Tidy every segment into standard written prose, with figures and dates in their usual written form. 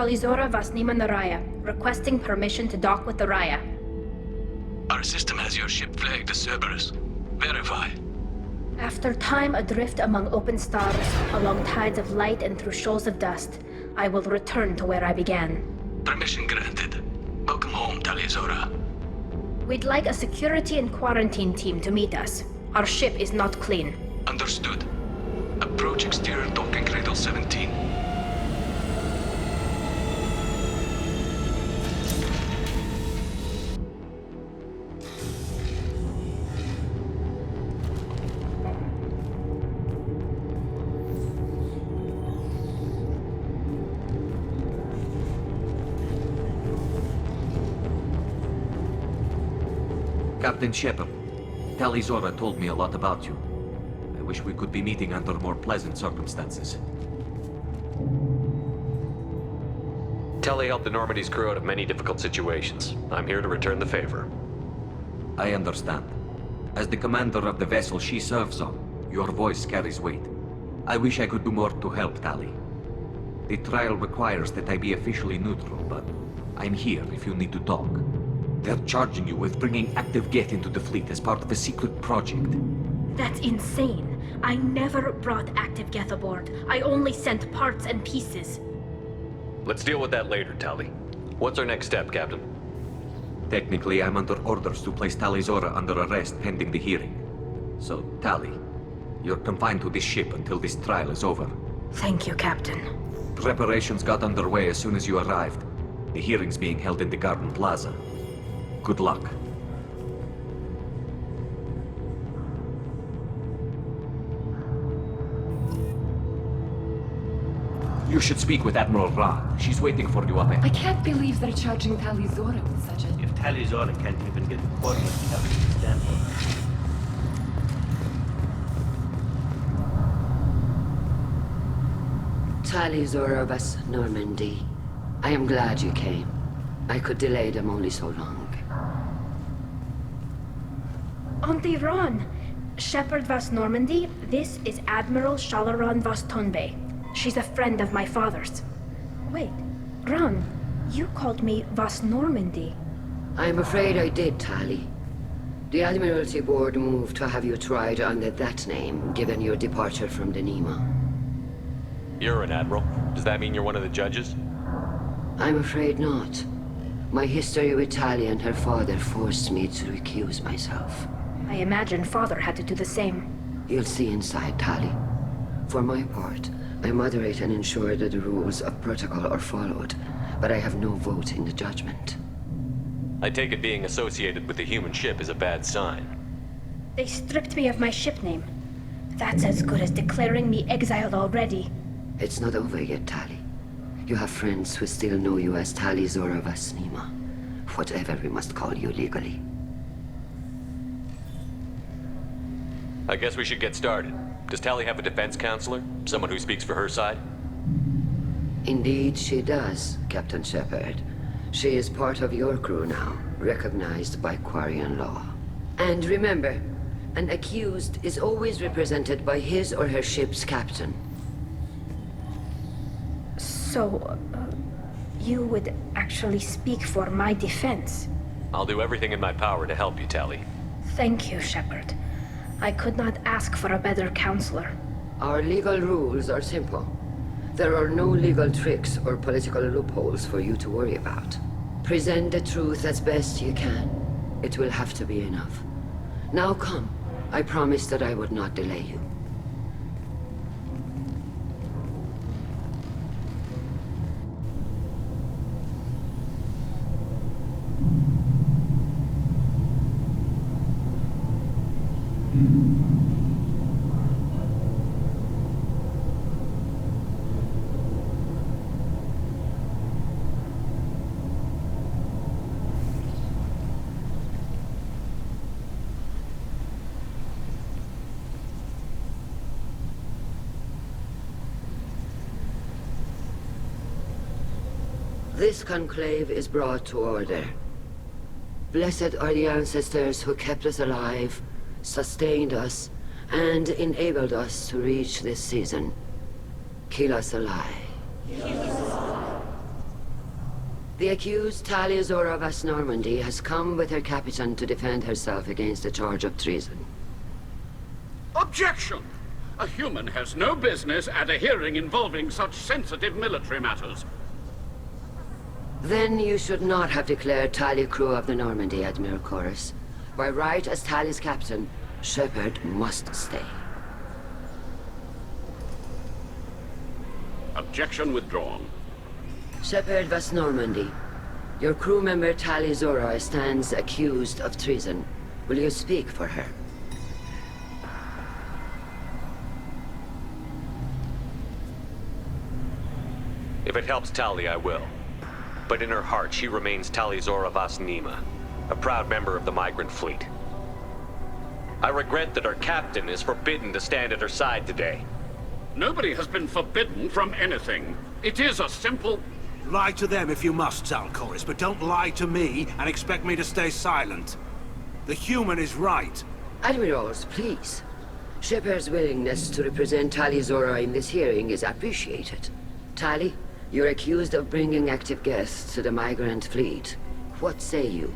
Talizora Vasnima Naraya, requesting permission to dock with the Raya. Our system has your ship flagged as Cerberus. Verify. After time adrift among open stars, along tides of light and through shoals of dust, I will return to where I began. Permission granted. Welcome home, Talizora. We'd like a security and quarantine team to meet us. Our ship is not clean. Understood. Approach exterior docking cradle 17. Captain Shepard, Talizora told me a lot about you. I wish we could be meeting under more pleasant circumstances. Tali helped the Normandy's crew out of many difficult situations. I'm here to return the favor. I understand. As the commander of the vessel she serves on, your voice carries weight. I wish I could do more to help, Tali. The trial requires that I be officially neutral, but I'm here if you need to talk. They're charging you with bringing active Geth into the fleet as part of a secret project. That's insane. I never brought active Geth aboard. I only sent parts and pieces. Let's deal with that later, Tali. What's our next step, Captain? Technically, I'm under orders to place Talizora under arrest pending the hearing. So, Tali, you're confined to this ship until this trial is over. Thank you, Captain. Preparations got underway as soon as you arrived. The hearing's being held in the Garden Plaza. Good luck. You should speak with Admiral Ra. She's waiting for you up ahead. I can't believe they're charging Talizora with such a... If Talizora can't even get the coordinates we have to stand for. Talizora vas Normandy. I am glad you came. I could delay them only so long. Auntie Ron! Shepard Vas Normandy, this is Admiral Shalaran Vas Tonbe. She's a friend of my father's. Wait, Ron, you called me Vas Normandy. I'm afraid I did, Tali. The Admiralty Board moved to have you tried under that name, given your departure from the Nima. You're an Admiral. Does that mean you're one of the judges? I'm afraid not. My history with Tali and her father forced me to recuse myself. I imagine father had to do the same. You'll see inside, Tali. For my part, I moderate and ensure that the rules of protocol are followed, but I have no vote in the judgment. I take it being associated with the human ship is a bad sign. They stripped me of my ship name. That's as good as declaring me exiled already. It's not over yet, Tali. You have friends who still know you as Talizora Vasnima. Whatever we must call you legally. I guess we should get started. Does Tali have a defense counselor? Someone who speaks for her side? Indeed she does, Captain Shepard. She is part of your crew now, recognized by Quarian law. And remember, an accused is always represented by his or her ship's captain. So, you would actually speak for my defense? I'll do everything in my power to help you, Tali. Thank you, Shepard. I could not ask for a better counselor. Our legal rules are simple. There are no legal tricks or political loopholes for you to worry about. Present the truth as best you can. It will have to be enough. Now come. I promised that I would not delay you. This conclave is brought to order. Blessed are the ancestors who kept us alive, sustained us, and enabled us to reach this season. Kill us alive. The accused Tali Zora Vas Normandy has come with her captain to defend herself against a charge of treason. Objection! A human has no business at a hearing involving such sensitive military matters. Then you should not have declared Tali crew of the Normandy, Admiral Chorus. By right as Tali's captain, Shepard must stay. Objection withdrawn. Shepard Vas Normandy, your crew member Tali Zora stands accused of treason. Will you speak for her? If it helps Tali, I will. But in her heart, she remains Tali Zora Vas Nima, a proud member of the migrant fleet. I regret that our captain is forbidden to stand at her side today. Nobody has been forbidden from anything. It is a simple... Lie to them if you must, Chorus, but don't lie to me and expect me to stay silent. The human is right. Admirals, please. Shepard's willingness to represent Tali Zora in this hearing is appreciated. Tali, you're accused of bringing active guests to the migrant fleet. What say you?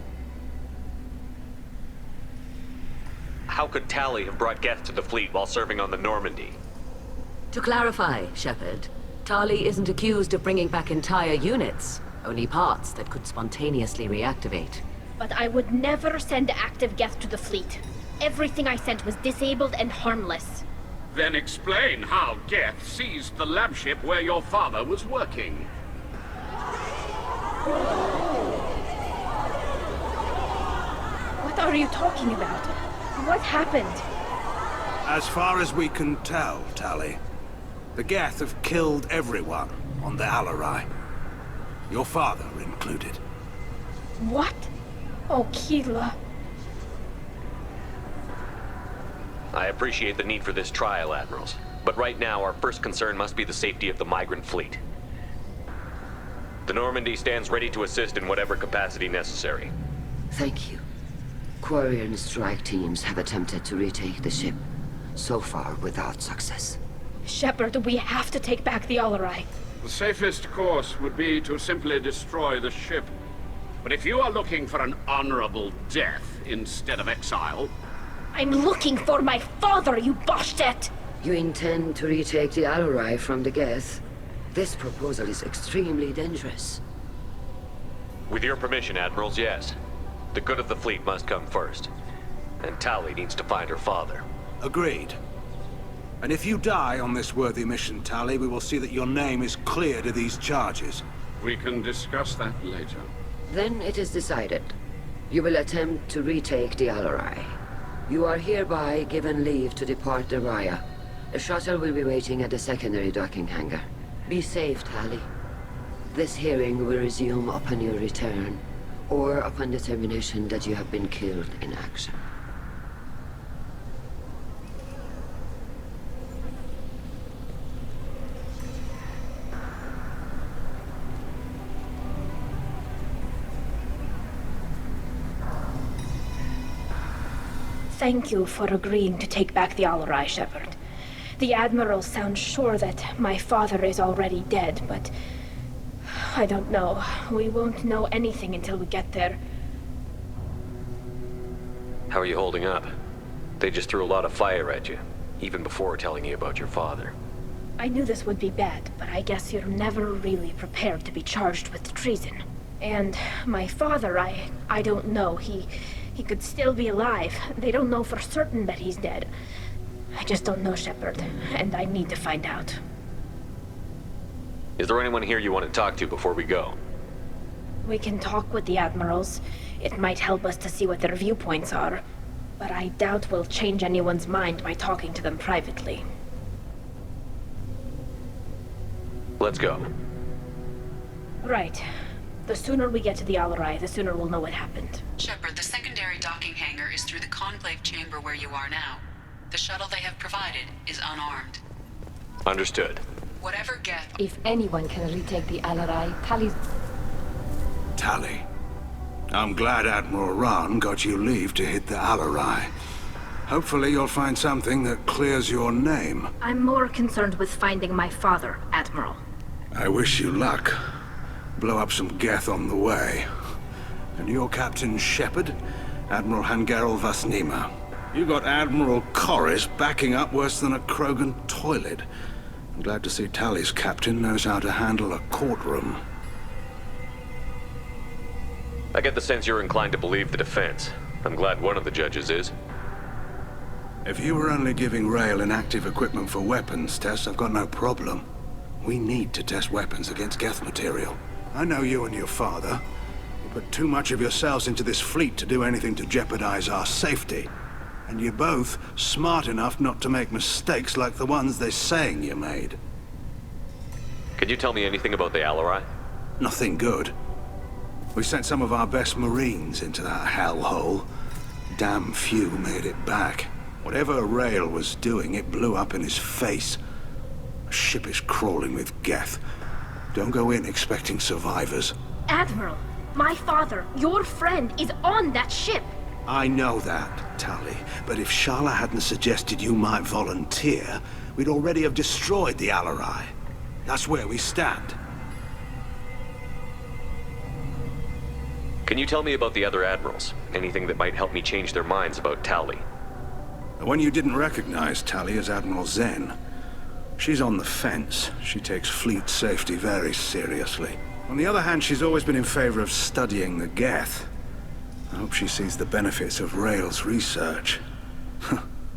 How could Tali have brought guests to the fleet while serving on the Normandy? To clarify, Shepard, Tali isn't accused of bringing back entire units, only parts that could spontaneously reactivate. But I would never send active guests to the fleet. Everything I sent was disabled and harmless. Then explain how Geth seized the lab ship where your father was working. What are you talking about? What happened? As far as we can tell, Tali, the Geth have killed everyone on the Alarai. Your father included. What? Oh, Keela. I appreciate the need for this trial, Admirals. But right now, our first concern must be the safety of the migrant fleet. The Normandy stands ready to assist in whatever capacity necessary. Thank you. Quarian strike teams have attempted to retake the ship, so far without success. Shepard, we have to take back the Alarai. The safest course would be to simply destroy the ship. But if you are looking for an honorable death instead of exile... I'm looking for my father, you bastet! You intend to retake the Alarai from the Geth? This proposal is extremely dangerous. With your permission, Admirals, yes. The good of the fleet must come first. And Tali needs to find her father. Agreed. And if you die on this worthy mission, Tali, we will see that your name is cleared of these charges. We can discuss that later. Then it is decided. You will attempt to retake the Alarai. You are hereby given leave to depart the Raya. A shuttle will be waiting at the secondary docking hangar. Be safe, Tali. This hearing will resume upon your return, or upon determination that you have been killed in action. Thank you for agreeing to take back the Alarai, Shepard. The Admiral sounds sure that my father is already dead, but... I don't know. We won't know anything until we get there. How are you holding up? They just threw a lot of fire at you, even before telling you about your father. I knew this would be bad, but I guess you're never really prepared to be charged with treason. And my father, I don't know. He could still be alive. They don't know for certain that he's dead. I just don't know, Shepard, and I need to find out. Is there anyone here you want to talk to before we go? We can talk with the Admirals. It might help us to see what their viewpoints are. But I doubt we'll change anyone's mind by talking to them privately. Let's go. Right. The sooner we get to the Alarai, the sooner we'll know what happened. Shepard, the secondary docking hangar is through the conclave chamber where you are now. The shuttle they have provided is unarmed. Understood. Whatever Geth... If anyone can retake the Alarai, Tali's... Tali, I'm glad Admiral Ron got you leave to hit the Alarai. Hopefully you'll find something that clears your name. I'm more concerned with finding my father, Admiral. I wish you luck. blow up some Geth on the way. And your Captain Shepard, Admiral Hangarel Vasnima. You got Admiral Corris backing up worse than a Krogan toilet. I'm glad to see Tali's captain knows how to handle a courtroom. I get the sense you're inclined to believe the defense. I'm glad one of the judges is. If you were only giving Rail inactive equipment for weapons tests, I've got no problem. We need to test weapons against Geth material. I know you and your father. You put too much of yourselves into this fleet to do anything to jeopardize our safety. And you're both smart enough not to make mistakes like the ones they're saying you made. Can you tell me anything about the Alarai? Nothing good. We sent some of our best Marines into that hellhole. Damn few made it back. Whatever Rail was doing, it blew up in his face. A ship is crawling with Geth. Don't go in expecting survivors. Admiral, my father, your friend, is on that ship. I know that, Tali, but if Shala hadn't suggested you might volunteer, we'd already have destroyed the Alarai. That's where we stand. Can you tell me about the other admirals? Anything that might help me change their minds about Tali? The one you didn't recognize, Tali, is Admiral Zen. She's on the fence. She takes fleet safety very seriously. On the other hand, she's always been in favor of studying the Geth. I hope she sees the benefits of Rail's research.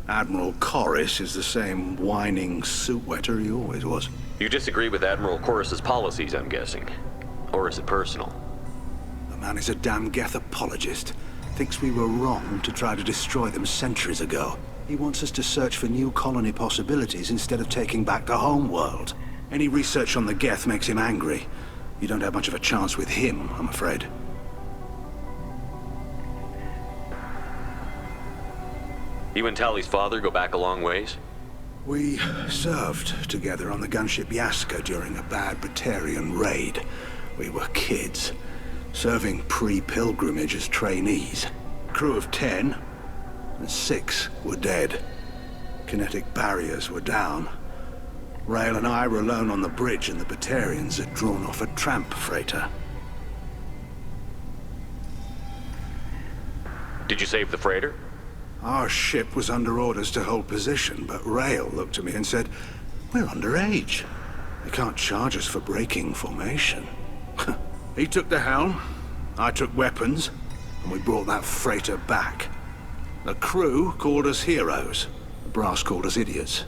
Admiral Corris is the same whining suit wetter he always was. You disagree with Admiral Corris's policies, I'm guessing. Or is it personal? The man is a damn Geth apologist. Thinks we were wrong to try to destroy them centuries ago. He wants us to search for new colony possibilities instead of taking back the home world. Any research on the Geth makes him angry. You don't have much of a chance with him, I'm afraid. You and Tali's father go back a long ways? We served together on the gunship Yaska during a bad Batarian raid. We were kids, serving pre-pilgrimage as trainees. Crew of 10, and 6 were dead. Kinetic barriers were down. Rail and I were alone on the bridge, and the Batarians had drawn off a tramp freighter. Did you save the freighter? Our ship was under orders to hold position, but Rail looked at me and said, "We're underage. They can't charge us for breaking formation." He took the helm, I took weapons, and we brought that freighter back. The crew called us heroes. The brass called us idiots.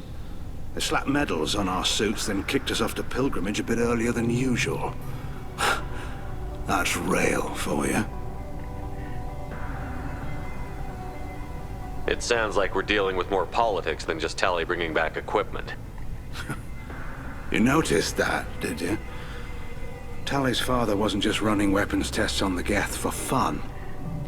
They slapped medals on our suits, then kicked us off to pilgrimage a bit earlier than usual. That's Rail for you. It sounds like we're dealing with more politics than just Tali bringing back equipment. You noticed that, did you? Tali's father wasn't just running weapons tests on the Geth for fun.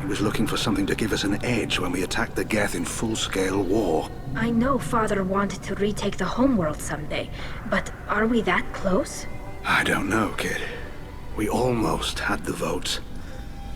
He was looking for something to give us an edge when we attacked the Geth in full-scale war. I know father wanted to retake the homeworld someday, but are we that close? I don't know, kid. We almost had the votes.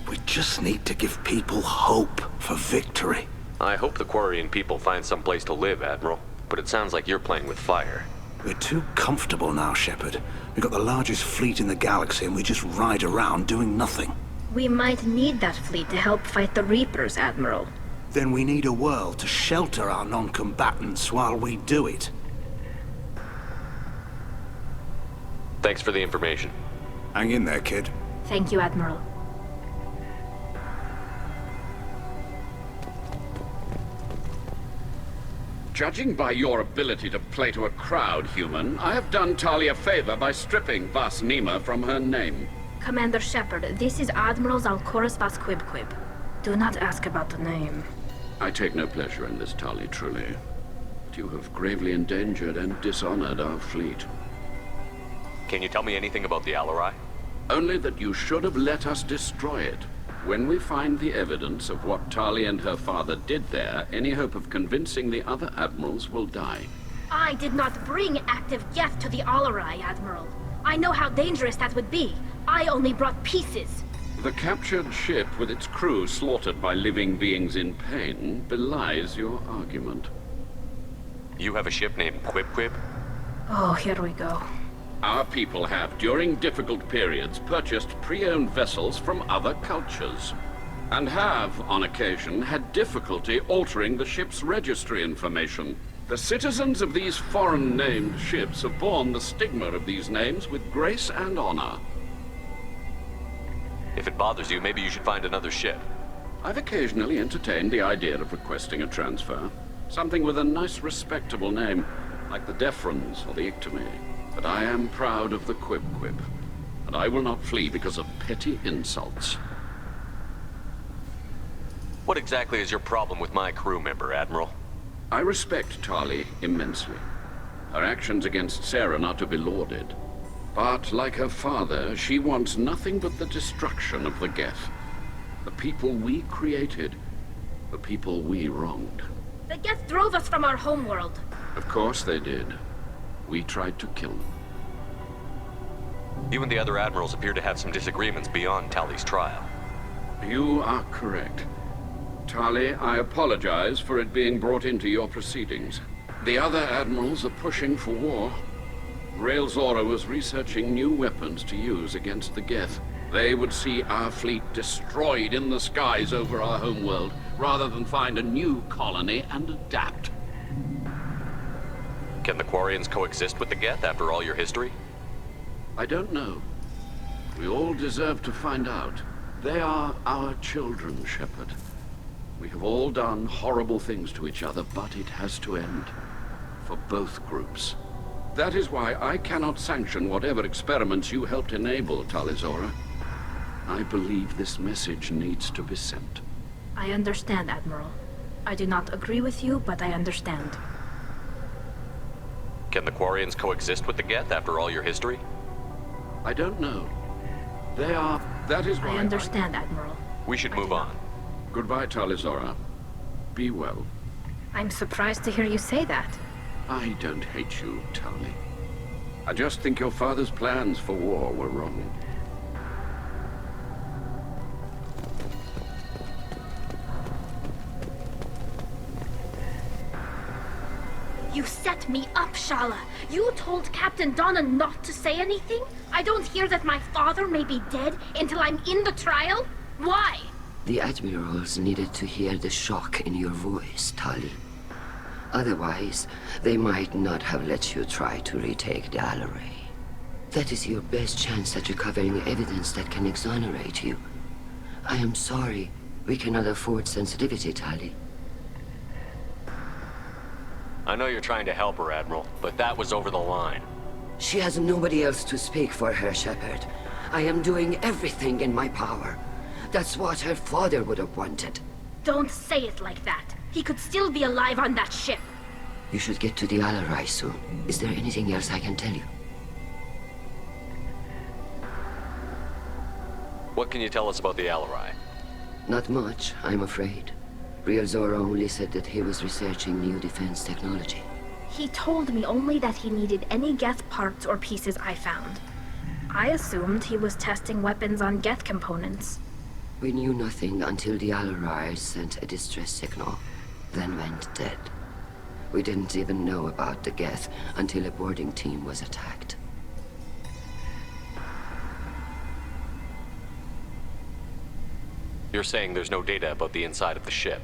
We just need to give people hope for victory. I hope the Quarian people find some place to live, Admiral. But it sounds like you're playing with fire. We're too comfortable now, Shepard. We've got the largest fleet in the galaxy and we just ride around doing nothing. We might need that fleet to help fight the Reapers, Admiral. Then we need a world to shelter our non-combatants while we do it. Thanks for the information. Hang in there, kid. Thank you, Admiral. Judging by your ability to play to a crowd, human, I have done Tali a favor by stripping Vasnima from her name. Commander Shepard, this is Admiral Zalkoris Vasquibquib. Do not ask about the name. I take no pleasure in this, Tali, truly. But you have gravely endangered and dishonored our fleet. Can you tell me anything about the Alarai? Only that you should have let us destroy it. When we find the evidence of what Tali and her father did there, any hope of convincing the other admirals will die. I did not bring active Geth to the Alarai, Admiral. I know how dangerous that would be. I only brought pieces. The captured ship with its crew slaughtered by living beings in pain belies your argument. You have a ship named Quib? Oh, here we go. Our people have, during difficult periods, purchased pre-owned vessels from other cultures, and have, on occasion, had difficulty altering the ship's registry information. The citizens of these foreign-named ships have borne the stigma of these names with grace and honor. If it bothers you, maybe you should find another ship. I've occasionally entertained the idea of requesting a transfer. Something with a nice, respectable name, like the Defrons or the Ictomy. But I am proud of the Quib-Quib, and I will not flee because of petty insults. What exactly is your problem with my crew member, Admiral? I respect Tali immensely. Her actions against Sarah are not to be lauded. But, like her father, she wants nothing but the destruction of the Geth. The people we created, the people we wronged. The Geth drove us from our homeworld. Of course they did. We tried to kill them. You and the other admirals appear to have some disagreements beyond Tali's trial. You are correct. Tali, I apologize for it being brought into your proceedings. The other admirals are pushing for war. Rael Zora was researching new weapons to use against the Geth. They would see our fleet destroyed in the skies over our homeworld, rather than find a new colony and adapt. Can the Quarians coexist with the Geth after all your history? I don't know. We all deserve to find out. They are our children, Shepard. We have all done horrible things to each other, but it has to end. For both groups. That is why I cannot sanction whatever experiments you helped enable, Tali Zora. I believe this message needs to be sent. I understand, Admiral. I do not agree with you, but I understand. Can the Quarians coexist with the Geth after all your history? I don't know. They are... That is why I understand, Admiral. We should move on. Goodbye, Tali Zora. Be well. I'm surprised to hear you say that. I don't hate you, Tali. I just think your father's plans for war were wrong. You set me up, Shala. You told Captain Donna not to say anything? I don't hear that my father may be dead until I'm in the trial? Why? The admirals needed to hear the shock in your voice, Tali. Otherwise, they might not have let you try to retake the Alaray. That is your best chance at recovering evidence that can exonerate you. I am sorry. We cannot afford sensitivity, Tali. I know you're trying to help her, Admiral, but that was over the line. She has nobody else to speak for her, Shepard. I am doing everything in my power. That's what her father would have wanted. Don't say it like that. He could still be alive on that ship. You should get to the Alarai soon. Is there anything else I can tell you? What can you tell us about the Alarai? Not much, I'm afraid. Rael Zora only said that he was researching new defense technology. He told me only that he needed any Geth parts or pieces I found. I assumed he was testing weapons on Geth components. We knew nothing until the Alarai sent a distress signal, then went dead. We didn't even know about the Geth until a boarding team was attacked. You're saying there's no data about the inside of the ship?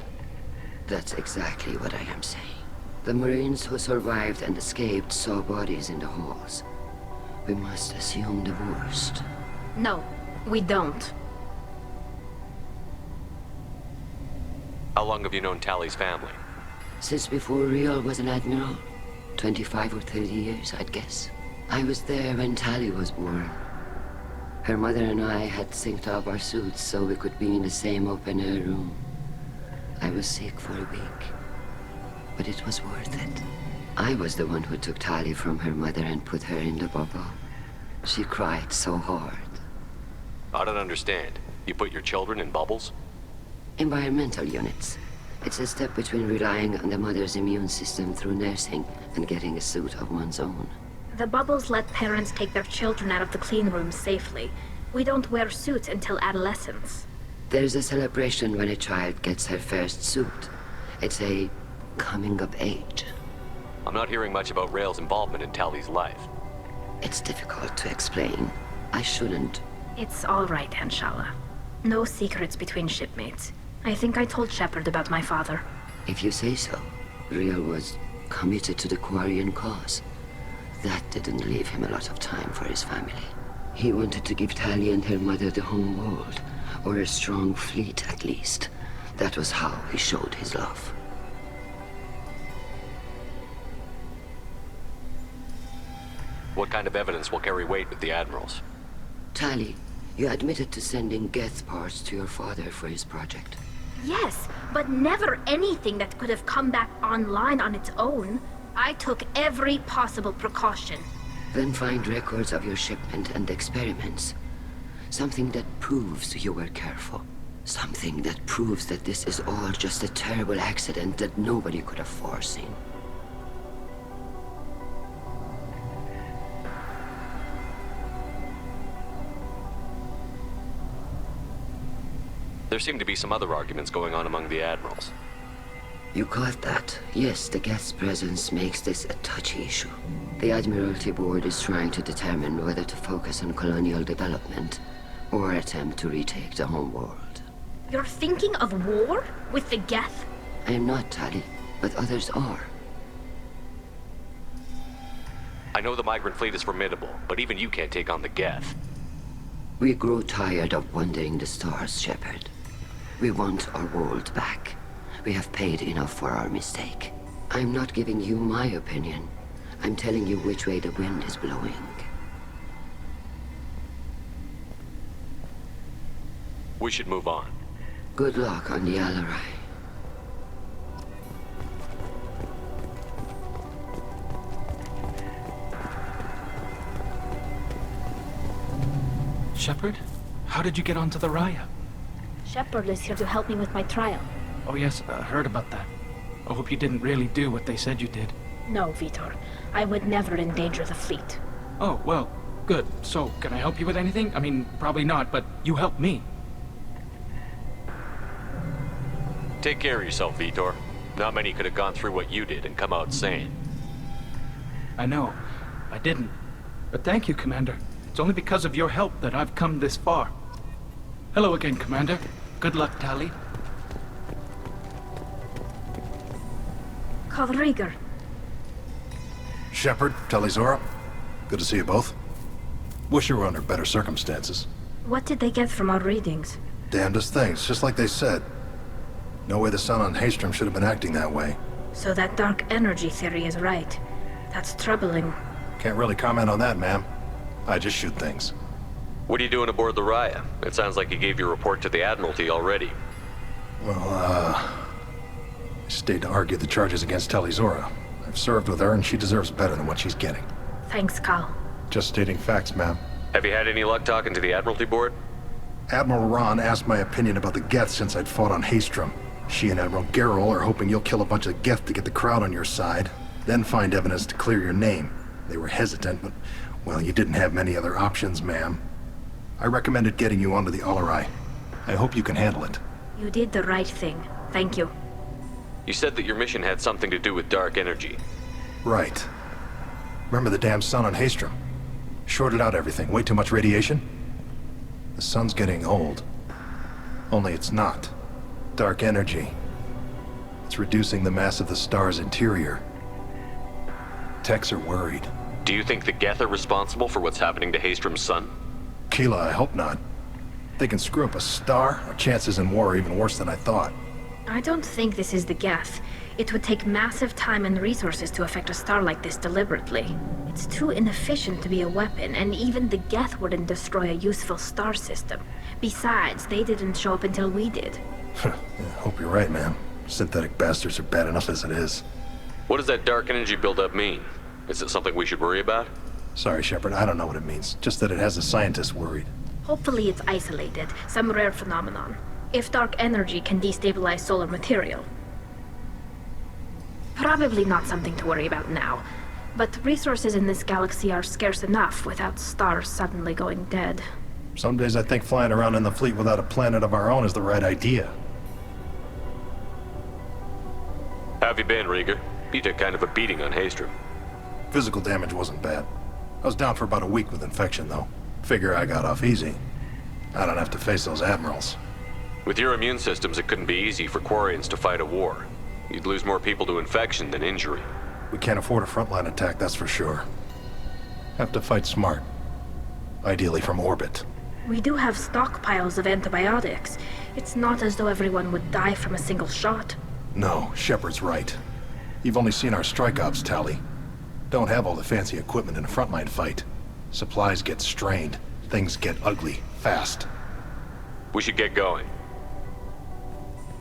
That's exactly what I am saying. The Marines who survived and escaped saw bodies in the halls. We must assume the worst. No, we don't. How long have you known Tali's family? Since before Rael was an admiral. 25 or 30 years, I'd guess. I was there when Tali was born. Her mother and I had synced up our suits so we could be in the same open-air room. I was sick for a week, but it was worth it. I was the one who took Tali from her mother and put her in the bubble. She cried so hard. I don't understand. You put your children in bubbles? Environmental units. It's a step between relying on the mother's immune system through nursing and getting a suit of one's own. The bubbles let parents take their children out of the clean rooms safely. We don't wear suits until adolescence. There's a celebration when a child gets her first suit. It's a coming of age. I'm not hearing much about Rael's involvement in Tali's life. It's difficult to explain. I shouldn't. It's all right, Anshala. No secrets between shipmates. I think I told Shepard about my father. If you say so. Riel was committed to the Quarian cause. That didn't leave him a lot of time for his family. He wanted to give Tali and her mother the home world, or a strong fleet at least. That was how he showed his love. What kind of evidence will carry weight with the Admirals? Tali, you admitted to sending Geth parts to your father for his project. Yes, but never anything that could have come back online on its own. I took every possible precaution. Then find records of your shipment and experiments. Something that proves you were careful. Something that proves that this is all just a terrible accident that nobody could have foreseen. There seem to be some other arguments going on among the Admirals. You caught that. Yes, the Geth's presence makes this a touchy issue. The Admiralty Board is trying to determine whether to focus on colonial development or attempt to retake the home world. You're thinking of war? With the Geth? I am not, Tali, but others are. I know the migrant fleet is formidable, but even you can't take on the Geth. We grow tired of wandering the stars, Shepard. We want our world back. We have paid enough for our mistake. I'm not giving you my opinion. I'm telling you which way the wind is blowing. We should move on. Good luck on the Alarai. Shepard? How did you get onto the Raya? Shepard is here to help me with my trial. Oh yes, I heard about that. I hope you didn't really do what they said you did. No, Vitor. I would never endanger the fleet. Oh, well, good. So, can I help you with anything? I mean, probably not, but you helped me. Take care of yourself, Vitor. Not many could have gone through what you did and come out sane. I know. I didn't. But thank you, Commander. It's only because of your help that I've come this far. Hello again, Commander. Good luck, Tali. Call Rieger. Shepard, Talizora. Good to see you both. Wish you were under better circumstances. What did they get from our readings? Damnedest things, just like they said. No way the sun on Haystrom should have been acting that way. So that dark energy theory is right. That's troubling. Can't really comment on that, ma'am. I just shoot things. What are you doing aboard the Raya? It sounds like you gave your report to the Admiralty already. Well, I stayed to argue the charges against Talizora. I've served with her, and she deserves better than what she's getting. Thanks, Cal. Just stating facts, ma'am. Have you had any luck talking to the Admiralty Board? Admiral Ron asked my opinion about the Geth since I'd fought on Haystrom. She and Admiral Gerrel are hoping you'll kill a bunch of Geth to get the crowd on your side, then find evidence to clear your name. They were hesitant, but, well, you didn't have many other options, ma'am. I recommended getting you onto the Alarai. I hope you can handle it. You did the right thing. Thank you. You said that your mission had something to do with dark energy. Right. Remember the damn sun on Haystrom? Shorted out everything. Way too much radiation? The sun's getting old. Only it's not. Dark energy. It's reducing the mass of the star's interior. Techs are worried. Do you think the Geth are responsible for what's happening to Haystrom's sun? Keela, I hope not. They can screw up a star. Our chances in war are even worse than I thought. I don't think this is the Geth. It would take massive time and resources to affect a star like this deliberately. It's too inefficient to be a weapon, and even the Geth wouldn't destroy a useful star system. Besides, they didn't show up until we did. Yeah, hope you're right, man. Synthetic bastards are bad enough as it is. What does that dark energy buildup mean? Is it something we should worry about? Sorry, Shepard, I don't know what it means. Just that it has the scientists worried. Hopefully it's isolated, some rare phenomenon. If dark energy can destabilize solar material. Probably not something to worry about now. But resources in this galaxy are scarce enough without stars suddenly going dead. Some days I think flying around in the fleet without a planet of our own is the right idea. How have you been, Rieger? You took kind of a beating on Haystrom. Physical damage wasn't bad. I was down for about a week with infection, though. Figure I got off easy. I don't have to face those admirals. With your immune systems, it couldn't be easy for Quarians to fight a war. You'd lose more people to infection than injury. We can't afford a frontline attack, that's for sure. Have to fight smart. Ideally from orbit. We do have stockpiles of antibiotics. It's not as though everyone would die from a single shot. No, Shepard's right. You've only seen our strike ops, Tali. Don't have all the fancy equipment in a frontline fight. Supplies get strained. Things get ugly, fast. We should get going.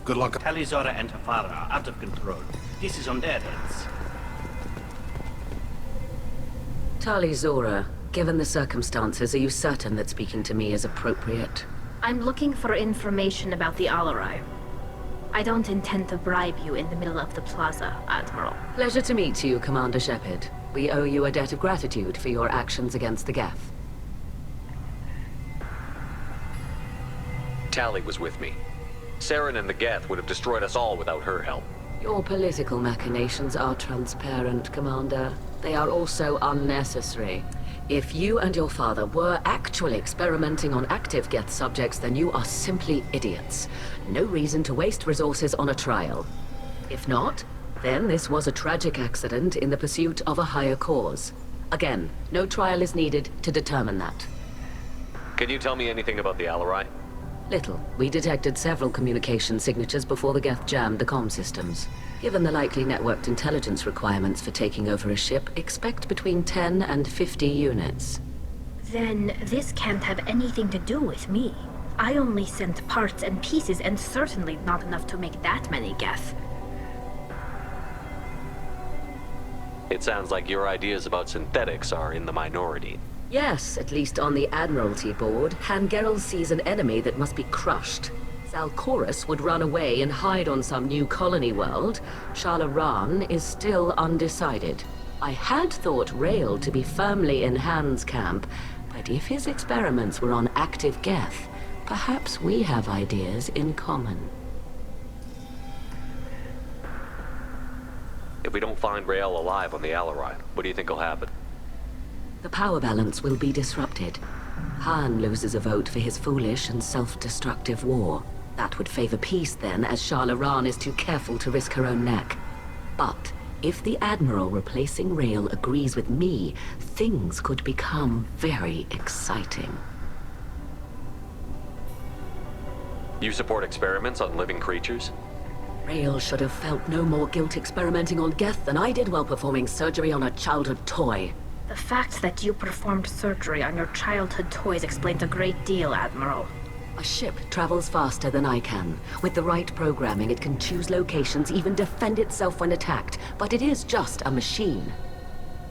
Good luck. Tali, Zora, and Tafara are out of control. This is on their heads. Tali, Zora, given the circumstances, are you certain that speaking to me is appropriate? I'm looking for information about the Alarai. I don't intend to bribe you in the middle of the plaza, Admiral. Pleasure to meet you, Commander Shepard. We owe you a debt of gratitude for your actions against the Geth. Tali was with me. Saren and the Geth would have destroyed us all without her help. Your political machinations are transparent, Commander. They are also unnecessary. If you and your father were actually experimenting on active Geth subjects, then you are simply idiots. No reason to waste resources on a trial. If not, then this was a tragic accident in the pursuit of a higher cause. Again, no trial is needed to determine that. Can you tell me anything about the Alarai? Little. We detected several communication signatures before the Geth jammed the comm systems. Given the likely networked intelligence requirements for taking over a ship, expect between 10 and 50 units. Then this can't have anything to do with me. I only sent parts and pieces, and certainly not enough to make that many Geth. It sounds like your ideas about synthetics are in the minority. Yes, at least on the Admiralty board, Hangerel sees an enemy that must be crushed. Zalcorus would run away and hide on some new colony world. Shalaran is still undecided. I had thought Rael to be firmly in Han's camp, but if his experiments were on active Geth, perhaps we have ideas in common. If we don't find Rael alive on the Alarai, what do you think will happen? The power balance will be disrupted. Han loses a vote for his foolish and self-destructive war. That would favor peace then, as Shalaran is too careful to risk her own neck. But if the Admiral replacing Rael agrees with me, things could become very exciting. You support experiments on living creatures? Rael should have felt no more guilt experimenting on Geth than I did while performing surgery on a childhood toy. The fact that you performed surgery on your childhood toys explains a great deal, Admiral. A ship travels faster than I can. With the right programming, it can choose locations, even defend itself when attacked. But it is just a machine.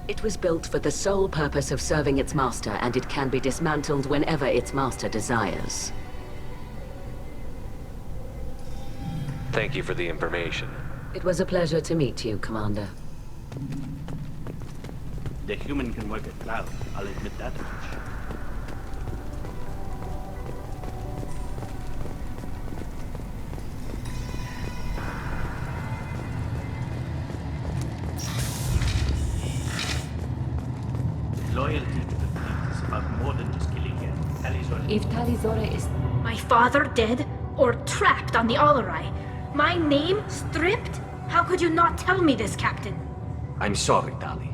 It was built for the sole purpose of serving its master, and it can be dismantled whenever its master desires. Thank you for the information. It was a pleasure to meet you, Commander. The human can work at cloud, I'll admit that much. Loyalty to the fleet is about more than just killing it. If Tali, Zora is... My father dead or trapped on the Alarai? My name stripped? How could you not tell me this, Captain? I'm sorry, Tali.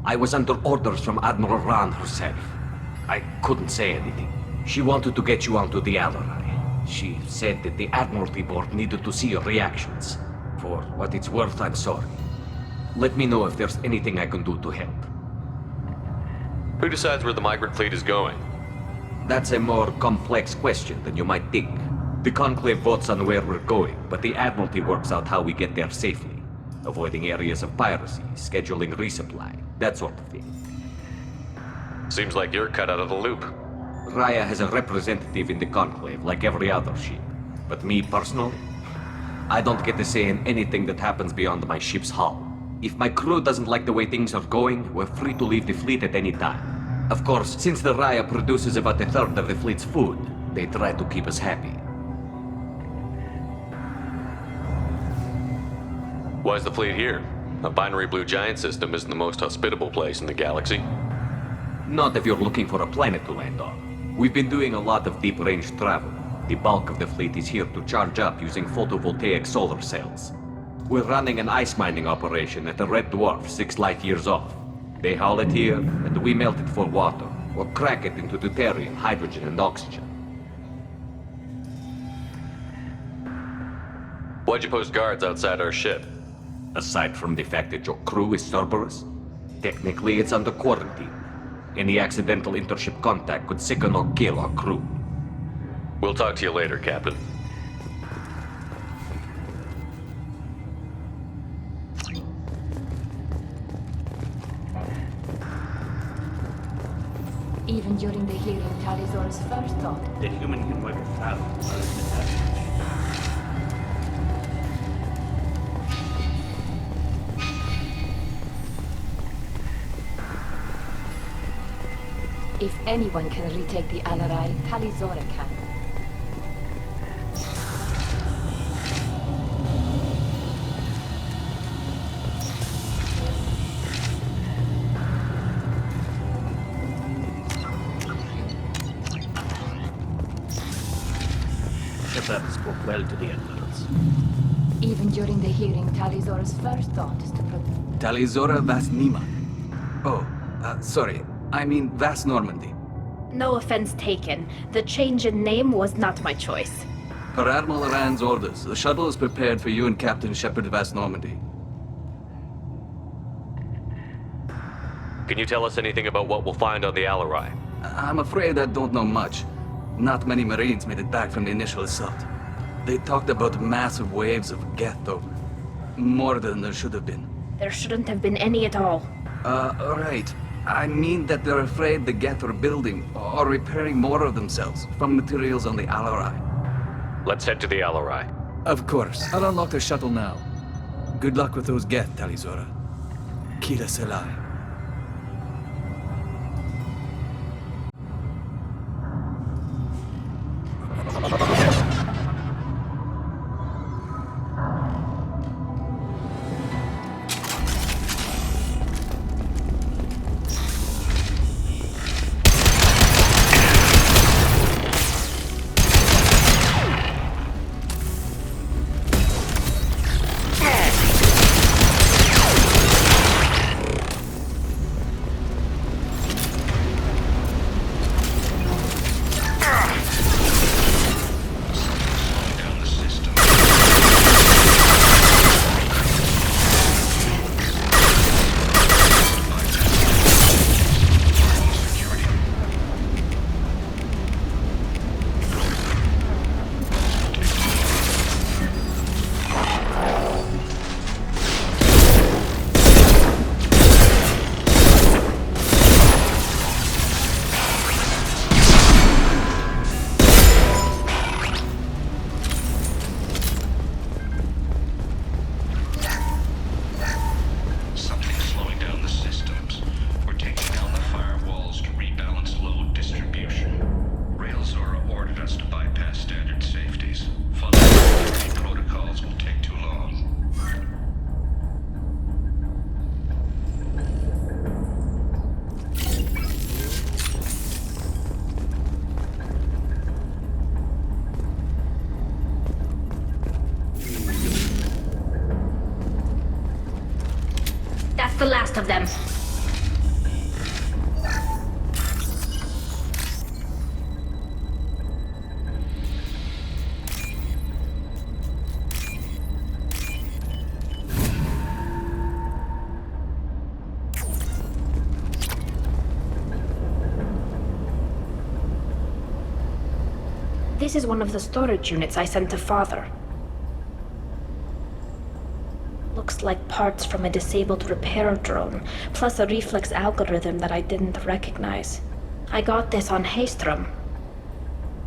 I was under orders from Admiral Ran herself. I couldn't say anything. She wanted to get you onto the Alarai. She said that the Admiralty Board needed to see your reactions. For what it's worth, I'm sorry. Let me know if there's anything I can do to help. Who decides where the migrant fleet is going? That's a more complex question than you might think. The Conclave votes on where we're going, but the Admiralty works out how we get there safely. Avoiding areas of piracy, scheduling resupply, that sort of thing. Seems like you're cut out of the loop. Raya has a representative in the Conclave, like every other ship. But me, personally, I don't get to say in anything that happens beyond my ship's hull. If my crew doesn't like the way things are going, we're free to leave the fleet at any time. Of course, since the Raya produces about a third of the fleet's food, they try to keep us happy. Why is the fleet here? A binary blue giant system isn't the most hospitable place in the galaxy. Not if you're looking for a planet to land on. We've been doing a lot of deep-range travel. The bulk of the fleet is here to charge up using photovoltaic solar cells. We're running an ice mining operation at the Red Dwarf 6 light years off. They haul it here, and we melt it for water, or crack it into deuterium, hydrogen, and oxygen. Why'd you post guards outside our ship? Aside from the fact that your crew is Cerberus, technically it's under quarantine. Any accidental intership contact could sicken or kill our crew. We'll talk to you later, Captain. Even during the hearing, Tali's first thought. The human can wipe it out. If anyone can retake the Alarai, Tali can. Shepard spoke well to the Admirals. Even during the hearing, Tali's first thought is to Talizora Vas Nima. Oh, sorry. I mean Vas Normandy. No offense taken. The change in name was not my choice. Per Admiral Rand's orders, the shuttle is prepared for you and Captain Shepard Vas Normandy. Can you tell us anything about what we'll find on the Alarai? I'm afraid I don't know much. Not many Marines made it back from the initial assault. They talked about massive waves of Geth, though. More than there should have been. There shouldn't have been any at all. Right. I mean that they're afraid the Geth are building or repairing more of themselves from materials on the Alarai. Let's head to the Alarai. Of course. I'll unlock the shuttle now. Good luck with those Geth, Talizora. Kila Selai. That's the last of them. This is one of the storage units I sent to Father. Looks like parts from a disabled repair drone, plus a reflex algorithm that I didn't recognize. I got this on Haestrom.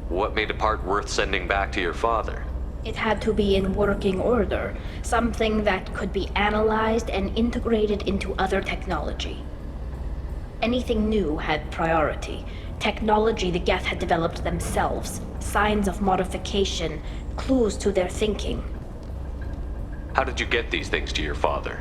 What made a part worth sending back to your father? It had to be in working order, something that could be analyzed and integrated into other technology. Anything new had priority. Technology the Geth had developed themselves, signs of modification, clues to their thinking. How did you get these things to your father?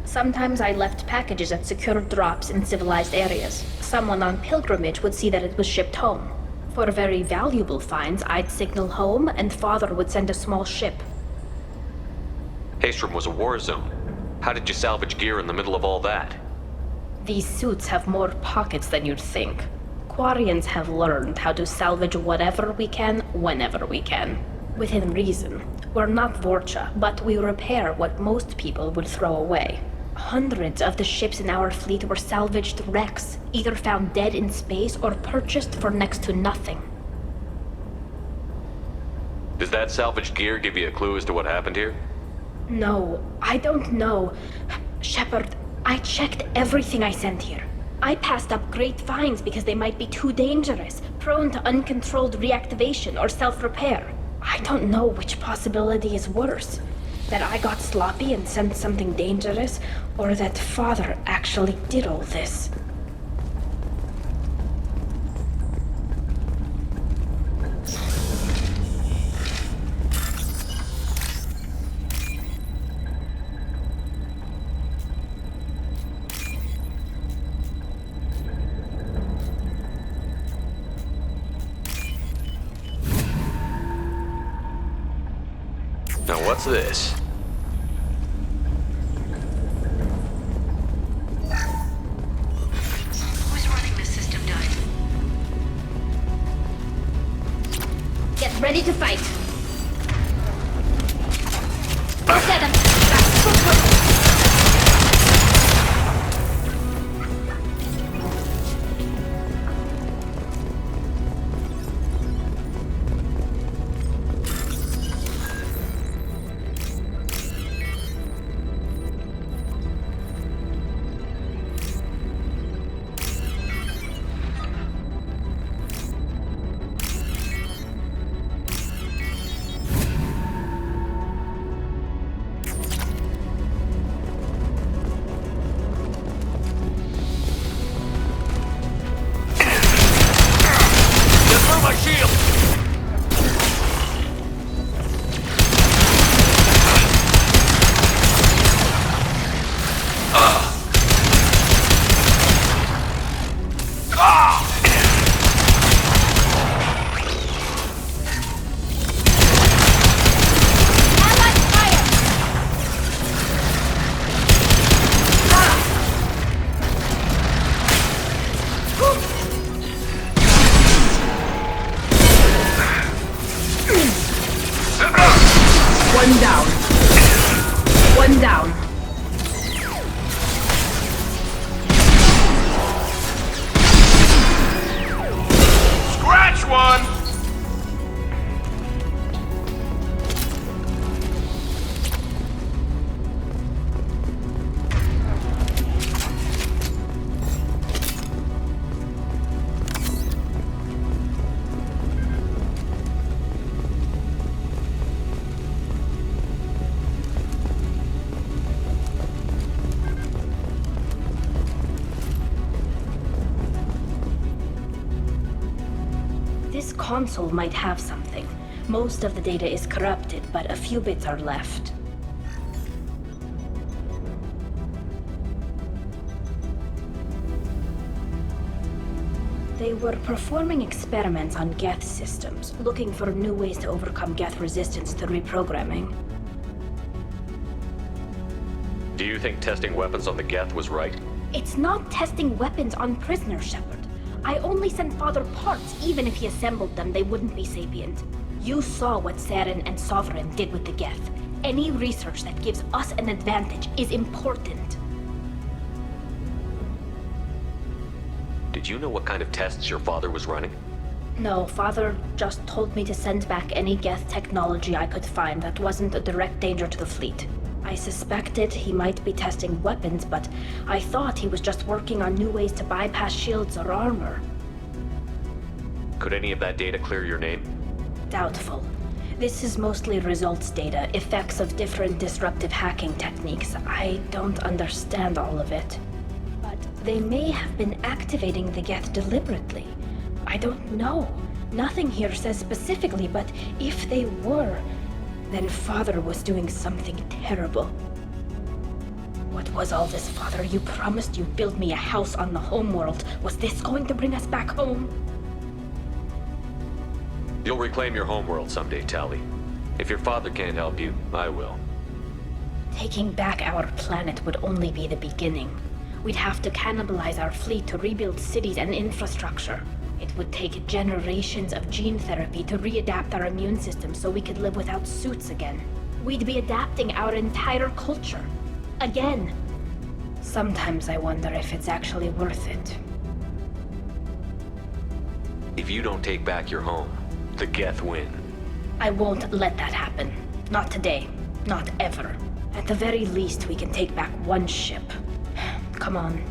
Sometimes I left packages at secure drops in civilized areas. Someone on pilgrimage would see that it was shipped home. For very valuable finds, I'd signal home, and Father would send a small ship. Haestrom was a war zone. How did you salvage gear in the middle of all that? These suits have more pockets than you'd think. Quarians have learned how to salvage whatever we can, whenever we can. Within reason. We're not Vorcha, but we repair what most people would throw away. Hundreds of the ships in our fleet were salvaged wrecks, either found dead in space or purchased for next to nothing. Does that salvaged gear give you a clue as to what happened here? No, I don't know. Shepard, I checked everything I sent here. I passed up great finds because they might be too dangerous, prone to uncontrolled reactivation or self-repair. I don't know which possibility is worse. That I got sloppy and sent something dangerous, or that Father actually did all this. Now what's this? Who's running this system, Dive? Get ready to fight. Look at them. One down. Scratch one! This console might have something. Most of the data is corrupted, but a few bits are left. They were performing experiments on Geth systems, looking for new ways to overcome Geth resistance to reprogramming. Do you think testing weapons on the Geth was right? It's not testing weapons on prisoners, Shepard. I only sent Father parts. Even if he assembled them, they wouldn't be sapient. You saw what Saren and Sovereign did with the Geth. Any research that gives us an advantage is important. Did you know what kind of tests your father was running? No, Father just told me to send back any Geth technology I could find that wasn't a direct danger to the fleet. I suspected he might be testing weapons, but I thought he was just working on new ways to bypass shields or armor. Could any of that data clear your name? Doubtful. This is mostly results data, effects of different disruptive hacking techniques. I don't understand all of it. But they may have been activating the Geth deliberately. I don't know. Nothing here says specifically, but if they were, then Father was doing something terrible. What was all this, Father? You promised you'd build me a house on the homeworld. Was this going to bring us back home? You'll reclaim your homeworld someday, Tali. If your father can't help you, I will. Taking back our planet would only be the beginning. We'd have to cannibalize our fleet to rebuild cities and infrastructure. It would take generations of gene therapy to readapt our immune system so we could live without suits again. We'd be adapting our entire culture. Again. Sometimes I wonder if it's actually worth it. If you don't take back your home, the Geth win. I won't let that happen. Not today. Not ever. At the very least, we can take back one ship. Come on.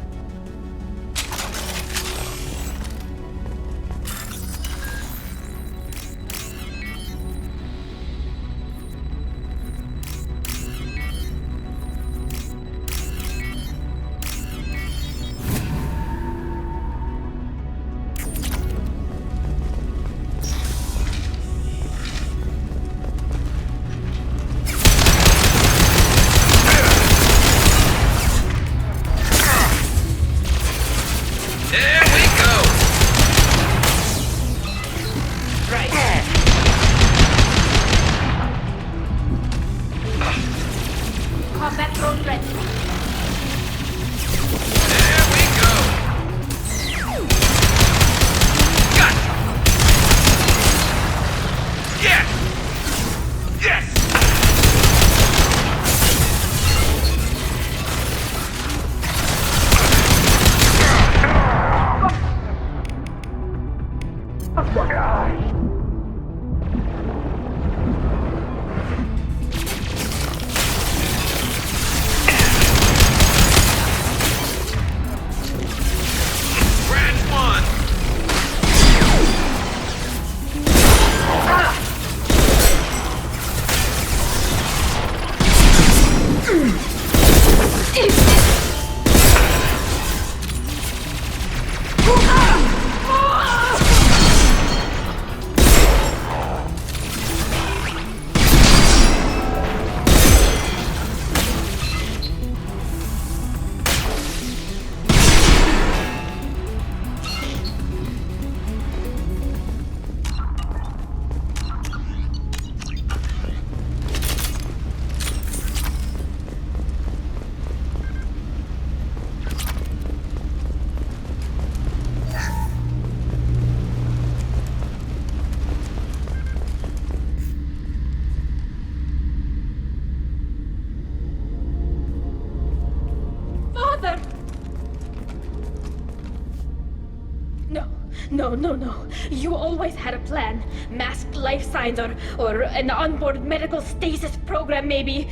No. You always had a plan. Masked life signs or an onboard medical stasis program, maybe.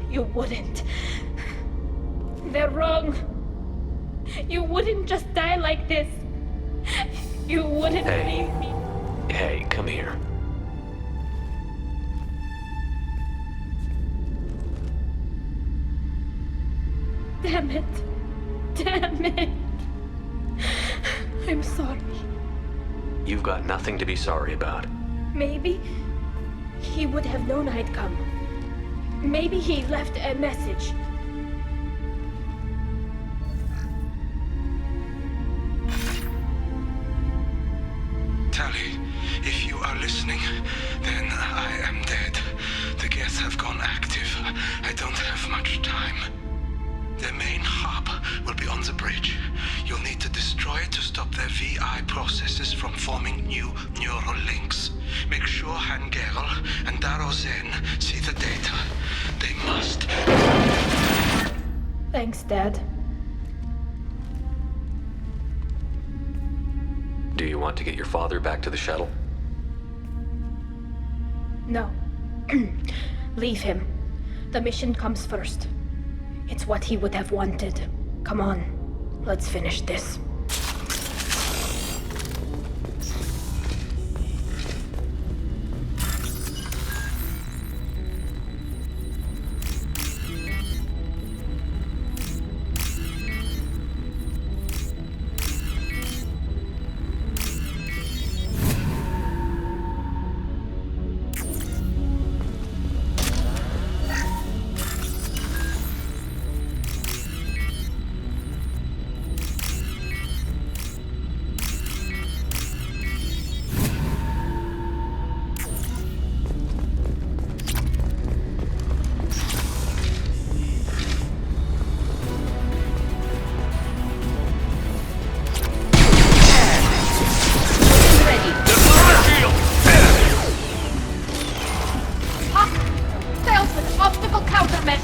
You wouldn't. They're wrong. You wouldn't just die like this. You wouldn't leave me. Hey, come here. Damn it. I'm sorry. You've got nothing to be sorry about. Maybe he would have known I'd come. Maybe he left a message. Tali, if you are listening, then I am dead. The Geth have gone active. I don't have much time. Their main hub will be on the bridge. You'll need to destroy it to stop their VI processes from forming new neural links. Make sure Hangerl and Darozen see the data. They must. Thanks, Dad. Do you want to get your father back to the shuttle? No. Leave him. The mission comes first. It's what he would have wanted. Come on, let's finish this.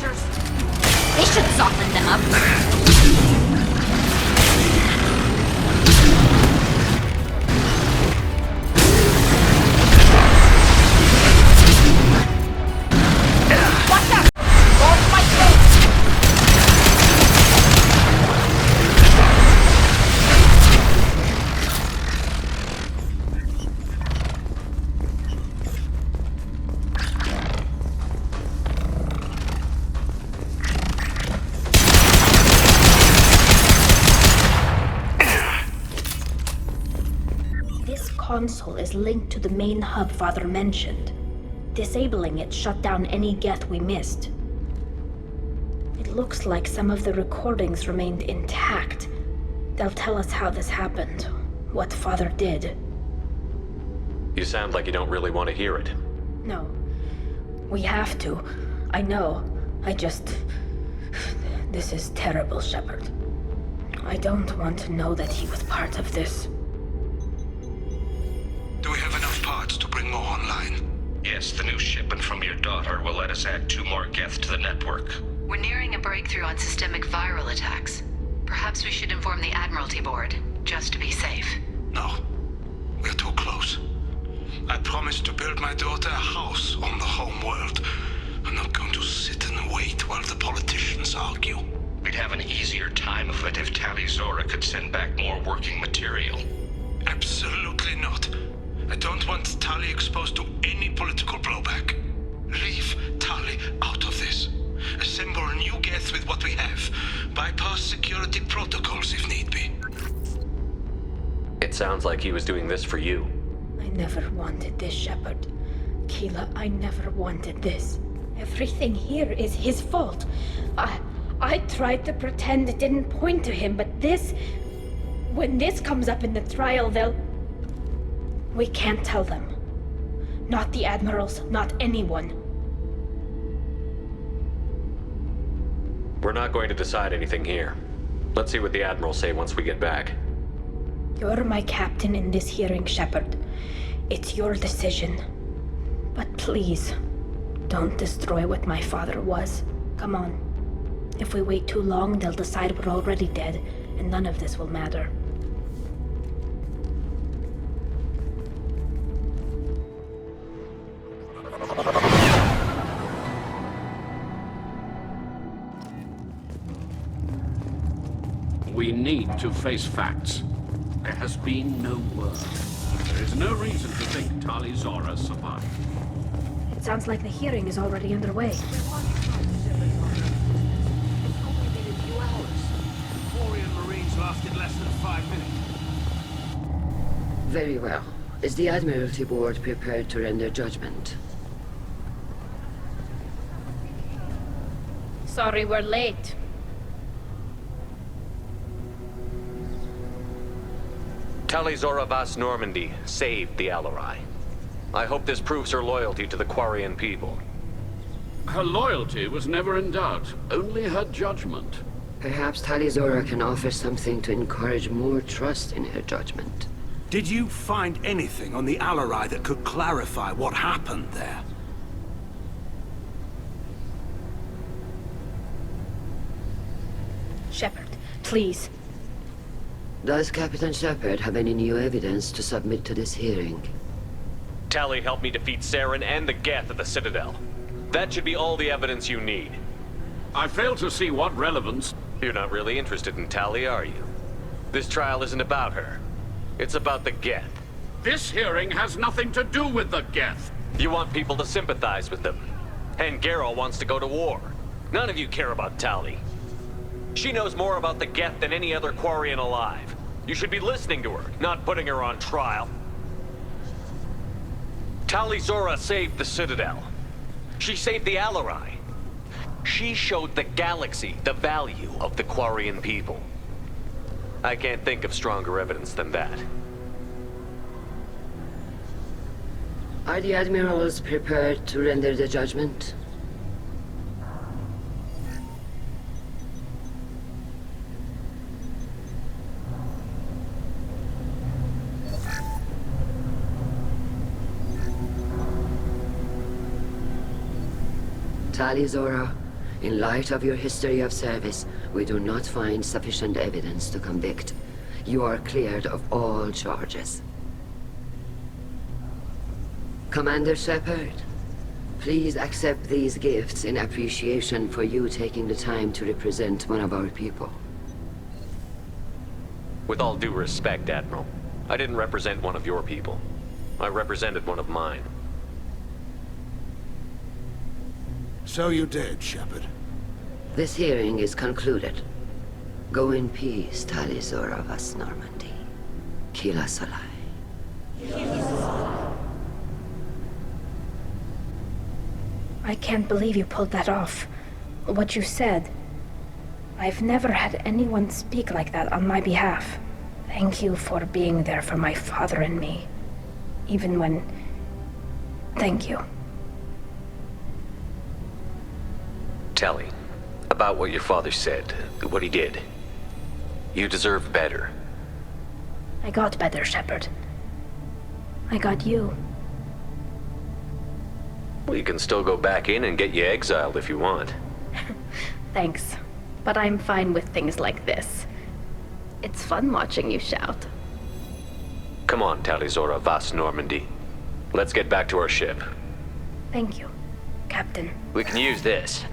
measures. They should soften them up. Watch out! Off my throat! This console is linked to the main hub Father mentioned. Disabling it shut down any Geth we missed. It looks like some of the recordings remained intact. They'll tell us how this happened, what Father did. You sound like you don't really want to hear it. No. We have to. I know. This is terrible, Shepard. I don't want to know that he was part of this. Do we have enough parts to bring more online? Yes, the new shipment from your daughter will let us add 2 more Geth to the network. We're nearing a breakthrough on systemic viral attacks. Perhaps we should inform the Admiralty Board, just to be safe. No. We're too close. I promised to build my daughter a house on the home world. I'm not going to sit and wait while the politicians argue. We'd have an easier time of it if Tali Zora could send back more working material. Absolutely not. I don't want Tali exposed to any political blowback. Leave Tali out of this. Assemble new Geth with what we have. Bypass security protocols if need be. It sounds like he was doing this for you. I never wanted this, Shepard. Keela, I never wanted this. Everything here is his fault. I tried to pretend it didn't point to him, but this... When this comes up in the trial, they'll... We can't tell them. Not the admirals, not anyone. We're not going to decide anything here. Let's see what the Admirals say once we get back. You're my captain in this hearing, Shepard. It's your decision. But please, don't destroy what my father was. Come on. If we wait too long, they'll decide we're already dead, and none of this will matter. We need to face facts. There has been no word. There is no reason to think Tali Zora survived. It sounds like the hearing is already underway. It's only been a few hours. Quarian Marines lasted less than 5 minutes. Very well. Is the Admiralty Board prepared to render judgment? Sorry we're late. Tali Zora Vas Normandy saved the Alarai. I hope this proves her loyalty to the Quarian people. Her loyalty was never in doubt, only her judgment. Perhaps Tali Zora can offer something to encourage more trust in her judgment. Did you find anything on the Alarai that could clarify what happened there? Shepard, please. Does Captain Shepard have any new evidence to submit to this hearing? Tali helped me defeat Saren and the Geth at the Citadel. That should be all the evidence you need. I fail to see what relevance... You're not really interested in Tali, are you? This trial isn't about her. It's about the Geth. This hearing has nothing to do with the Geth. You want people to sympathize with them. And Geralt wants to go to war. None of you care about Tali. She knows more about the Geth than any other Quarian alive. You should be listening to her, not putting her on trial. Tali Zora saved the Citadel. She saved the Alarai. She showed the galaxy the value of the Quarian people. I can't think of stronger evidence than that. Are the admirals prepared to render the judgment? Tali Zora, In light of your history of service, we do not find sufficient evidence to convict. You are cleared of all charges. Commander Shepard, please accept these gifts in appreciation for you taking the time to represent one of our people. With all due respect, Admiral, I didn't represent one of your people. I represented one of mine. So you did, Shepard. This hearing is concluded. Go in peace, Tali Zora Vas Normandy. Kila Solai. I can't believe you pulled that off. What you said. I've never had anyone speak like that on my behalf. Thank you for being there for my father and me. Even when... Thank you. Tali, about what your father said, what he did. You deserve better. I got better, Shepard. I got you. Well, you can still go back in and get you exiled if you want. Thanks. But I'm fine with things like this. It's fun watching you shout. Come on, Tali Zora Vas Normandy. Let's get back to our ship. Thank you, Captain. We can use this.